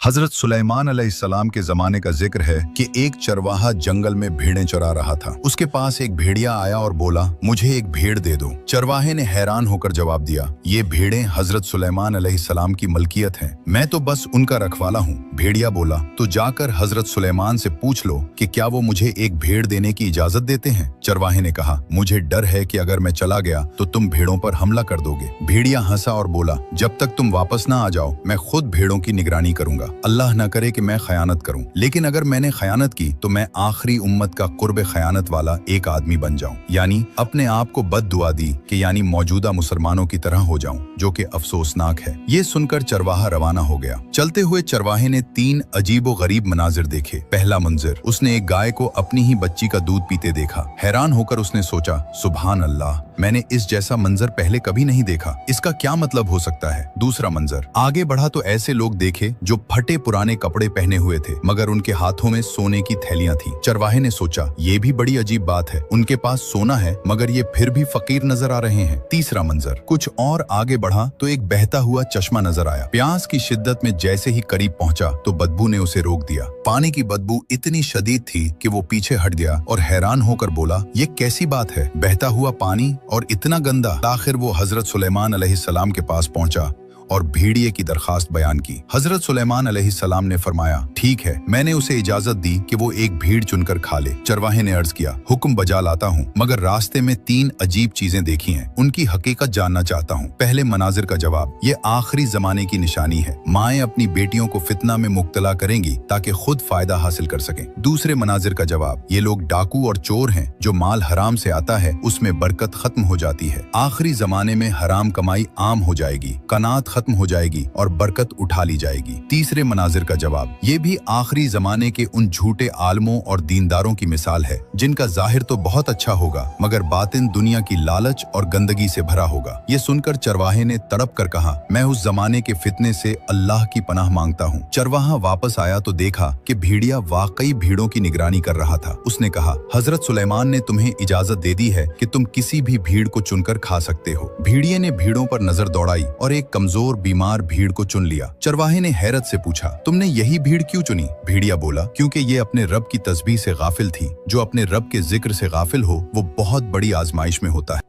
हजरत सुलेमान अलैहिस्सलाम के जमाने का जिक्र है कि एक चरवाहा जंगल में भेड़ें चरा रहा था। उसके पास एक भेड़िया आया और बोला, मुझे एक भेड़ दे दो। चरवाहे ने हैरान होकर जवाब दिया, ये भेड़ें हजरत सुलेमान अलैहिस्सलाम की मलकियत हैं, मैं तो बस उनका रखवाला हूँ। भेड़िया बोला, तो जाकर हजरत सुलेमान से पूछ लो कि क्या वो मुझे एक भेड़ देने की इजाजत देते हैं। चरवाहे ने कहा, मुझे डर है कि अगर मैं चला गया तो तुम भेड़ों पर हमला कर दोगे। भेड़िया हंसा और बोला, जब तक तुम वापस ना आ जाओ मैं खुद भेड़ों की निगरानी करूंगा। अल्लाह न करे कि मैं खयानत करूं, लेकिन अगर मैंने खयानत की तो मैं आखिरी उम्मत का कुर्ब खयानत वाला एक आदमी बन जाऊं, यानी अपने आप को बद दुआ दी कि यानी मौजूदा मुसलमानों की तरह हो जाऊं, जो कि अफसोसनाक है। ये सुनकर चरवाहा रवाना हो गया। चलते हुए चरवाहे ने 3 अजीबो गरीब मनाजिर देखे। पहला मंजर, उसने एक गाय को अपनी ही बच्ची का दूध पीते देखा। हैरान होकर उसने सोचा, सुभान अल्लाह, मैंने इस जैसा मंजर पहले कभी नहीं देखा, इसका क्या मतलब हो सकता है। दूसरा मंजर, आगे बढ़ा तो ऐसे लोग देखे जो फटे पुराने कपड़े पहने हुए थे मगर उनके हाथों में सोने की थैलियां थी। चरवाहे ने सोचा, ये भी बड़ी अजीब बात है, उनके पास सोना है मगर ये फिर भी फकीर नजर आ रहे हैं। तीसरा मंजर, कुछ और आगे बढ़ा तो एक बहता हुआ चश्मा नजर आया। प्यास की शिद्दत में जैसे ही करीब पहुंचा तो बदबू ने उसे रोक दिया। पानी की बदबू इतनी शदीद थी कि वो पीछे हट गया और हैरान होकर बोला, ये कैसी बात है, बहता हुआ पानी और इतना गंदा। आखिर वो हजरत सुलेमान अलैहिस्सलाम के पास पहुंचा और भेड़िए की दरखास्त बयान की। हजरत सुलेमान अलैहिस्सलाम ने फरमाया, ठीक है, मैंने उसे इजाजत दी कि वो एक भीड़ चुनकर खा ले। चरवाहे ने अर्ज किया, हुक्म बजा लाता हूँ, मगर रास्ते में 3 अजीब चीजें देखी हैं, उनकी हकीकत जानना चाहता हूँ। पहले मनाजिर का जवाब, ये आखिरी जमाने की निशानी है, माएँ अपनी बेटियों को फितना में मुब्तला करेंगी ताकि खुद फायदा हासिल कर सकें। दूसरे मनाजिर का जवाब, ये लोग डाकू और चोर हैं, जो माल हराम से आता है उसमें बरकत खत्म हो जाती है। आखिरी जमाने में हराम कमाई आम हो जाएगी, कनात खत्म हो जाएगी और बरकत उठा ली जाएगी। तीसरे मनाजिर का जवाब, ये भी आखिरी जमाने के उन झूठे आलमों और दीनदारों की मिसाल है जिनका जाहिर तो बहुत अच्छा होगा मगर बातिन दुनिया की लालच और गंदगी से भरा होगा। ये सुनकर चरवाहे ने तड़प कर कहा, मैं उस जमाने के फितने से अल्लाह की पनाह मांगता हूँ। चरवाहा वापस आया तो देखा कि भेड़िया वाकई भीड़ों की निगरानी कर रहा था। उसने कहा, हजरत सुलेमान ने तुम्हें इजाजत दे दी है कि तुम किसी भी भीड़ को चुनकर खा सकते हो। भेड़िए ने भीड़ों पर नजर दौड़ाई और एक कमजोर बीमार भीड़ को चुन लिया। चरवाहे ने हैरत से पूछा, तुमने यही भीड़ क्यों चुनी? भेड़िया बोला, क्योंकि ये अपने रब की तस्बीह से गाफिल थी। जो अपने रब के जिक्र से गाफिल हो वो बहुत बड़ी आजमाइश में होता है।